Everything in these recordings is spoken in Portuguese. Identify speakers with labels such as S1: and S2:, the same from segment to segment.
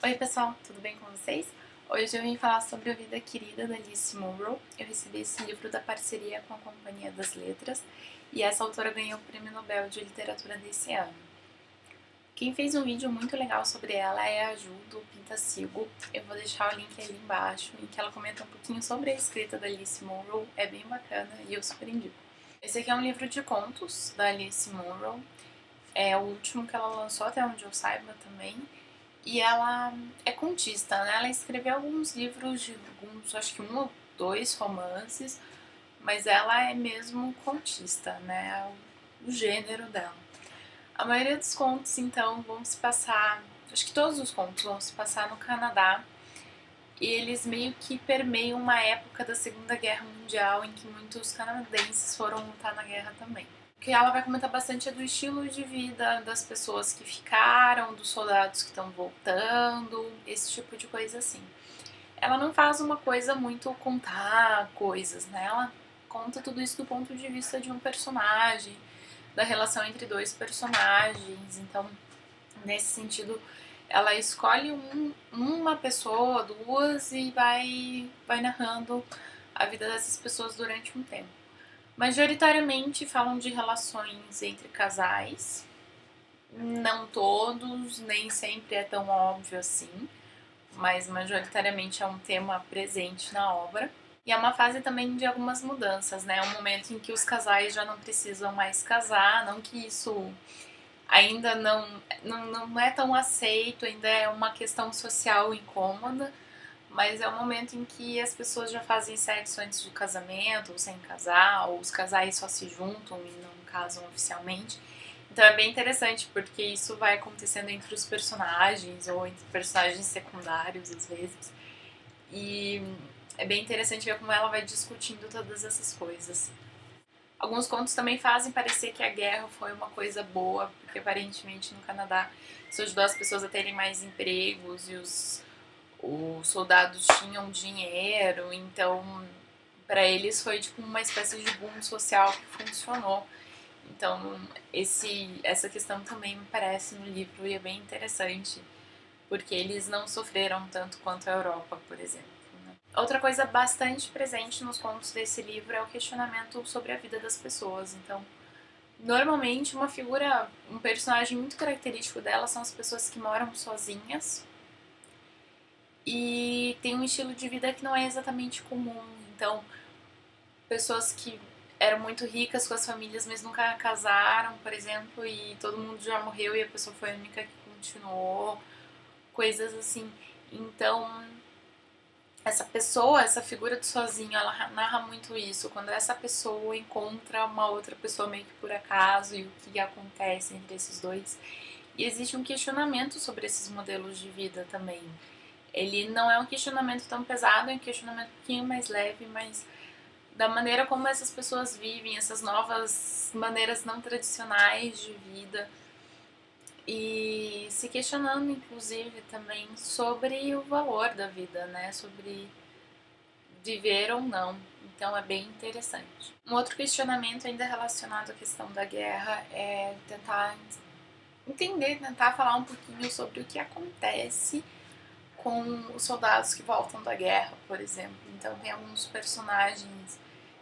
S1: Oi pessoal, tudo bem com vocês? Hoje eu vim falar sobre A Vida Querida da Alice Munro. Eu recebi esse livro da parceria com a Companhia das Letras e essa autora ganhou o Prêmio Nobel de Literatura desse ano. Quem fez um vídeo muito legal sobre ela é a Ju do Pintacilgo. Eu vou deixar o link ali embaixo em que ela comenta um pouquinho sobre a escrita da Alice Munro. É bem bacana e eu super indico. Esse aqui é um livro de contos da Alice Munro. É o último que ela lançou, até onde eu saiba também. E ela é contista, né? Ela escreveu alguns livros de alguns, acho que um ou dois romances, mas ela é mesmo contista, né? É o gênero dela. A maioria dos contos, então, vão se passar, acho que todos os contos vão se passar no Canadá, e eles meio que permeiam uma época da Segunda Guerra Mundial em que muitos canadenses foram lutar na guerra também. O que ela vai comentar bastante é do estilo de vida das pessoas que ficaram, dos soldados que estão voltando, esse tipo de coisa assim. Ela não faz uma coisa muito contar coisas, né? Ela conta tudo isso do ponto de vista de um personagem, da relação entre dois personagens. Então, nesse sentido, ela escolhe uma pessoa, duas e vai narrando a vida dessas pessoas durante um tempo. Majoritariamente falam de relações entre casais, não todos, nem sempre é tão óbvio assim, mas majoritariamente é um tema presente na obra. E é uma fase também de algumas mudanças, né? É um momento em que os casais já não precisam mais casar, não que isso ainda não é tão aceito, ainda é uma questão social incômoda, mas é um momento em que as pessoas já fazem sexo antes do casamento, ou sem casar, ou os casais só se juntam e não casam oficialmente. Então é bem interessante, porque isso vai acontecendo entre os personagens, ou entre personagens secundários, às vezes. E é bem interessante ver como ela vai discutindo todas essas coisas. Alguns contos também fazem parecer que a guerra foi uma coisa boa, porque aparentemente no Canadá isso ajudou as pessoas a terem mais empregos e os soldados tinham dinheiro, então para eles foi tipo uma espécie de boom social que funcionou. Então essa questão também me parece no livro e é bem interessante, porque eles não sofreram tanto quanto a Europa, por exemplo. Né? Outra coisa bastante presente nos contos desse livro é o questionamento sobre a vida das pessoas. Então, normalmente um personagem muito característico dela são as pessoas que moram sozinhas e tem um estilo de vida que não é exatamente comum. Então, pessoas que eram muito ricas com as famílias, mas nunca casaram, por exemplo, e todo mundo já morreu e a pessoa foi a única que continuou, coisas assim. Então, essa pessoa, essa figura do sozinho, ela narra muito isso. Quando essa pessoa encontra uma outra pessoa meio que por acaso e o que acontece entre esses dois. E existe um questionamento sobre esses modelos de vida também. Ele não é um questionamento tão pesado, é um questionamento um pouquinho mais leve, mas da maneira como essas pessoas vivem, essas novas maneiras não tradicionais de vida e se questionando, inclusive, também sobre o valor da vida, né? Sobre viver ou não. Então é bem interessante. Um outro questionamento ainda relacionado à questão da guerra é tentar entender, tentar falar um pouquinho sobre o que acontece com os soldados que voltam da guerra, por exemplo. Então tem alguns personagens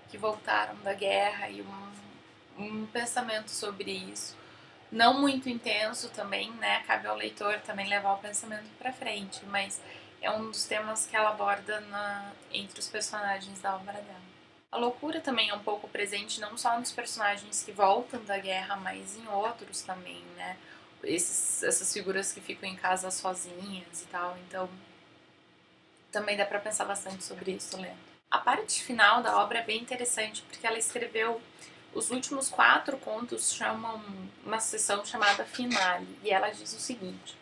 S1: que voltaram da guerra e um pensamento sobre isso. Não muito intenso também, né? Cabe ao leitor também levar o pensamento para frente, mas é um dos temas que ela aborda entre os personagens da obra dela. A loucura também é um pouco presente não só nos personagens que voltam da guerra, mas em outros também, né? Essas figuras que ficam em casa sozinhas e tal, então também dá para pensar bastante sobre isso lendo. A parte final da obra é bem interessante porque ela escreveu os últimos 4 contos, chamam uma seção chamada Finale, e ela diz o seguinte: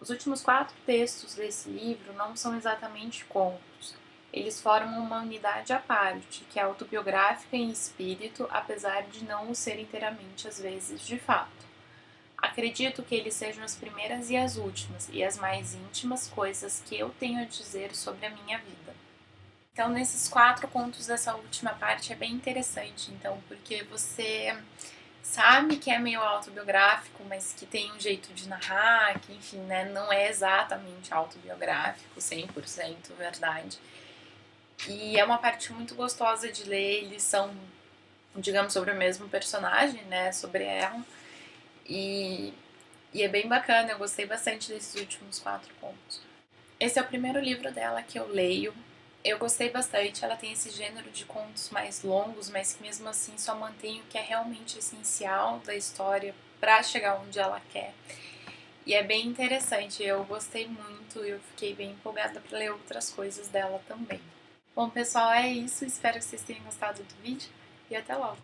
S1: os últimos 4 textos desse livro não são exatamente contos. Eles formam uma unidade à parte, que é autobiográfica em espírito, apesar de não o ser inteiramente às vezes de fato. Acredito que eles sejam as primeiras e as últimas, e as mais íntimas coisas que eu tenho a dizer sobre a minha vida. Então, nesses 4 contos dessa última parte é bem interessante, então, porque você sabe que é meio autobiográfico, mas que tem um jeito de narrar, que enfim, né, não é exatamente autobiográfico, 100% verdade. E é uma parte muito gostosa de ler, eles são, digamos, sobre o mesmo personagem, né, sobre ela. E é bem bacana, eu gostei bastante desses últimos 4 contos. Esse é o primeiro livro dela que eu leio. Eu gostei bastante, ela tem esse gênero de contos mais longos, mas que mesmo assim só mantém o que é realmente essencial da história para chegar onde ela quer. E é bem interessante, eu gostei muito e eu fiquei bem empolgada para ler outras coisas dela também. Bom, pessoal, é isso. Espero que vocês tenham gostado do vídeo e até logo!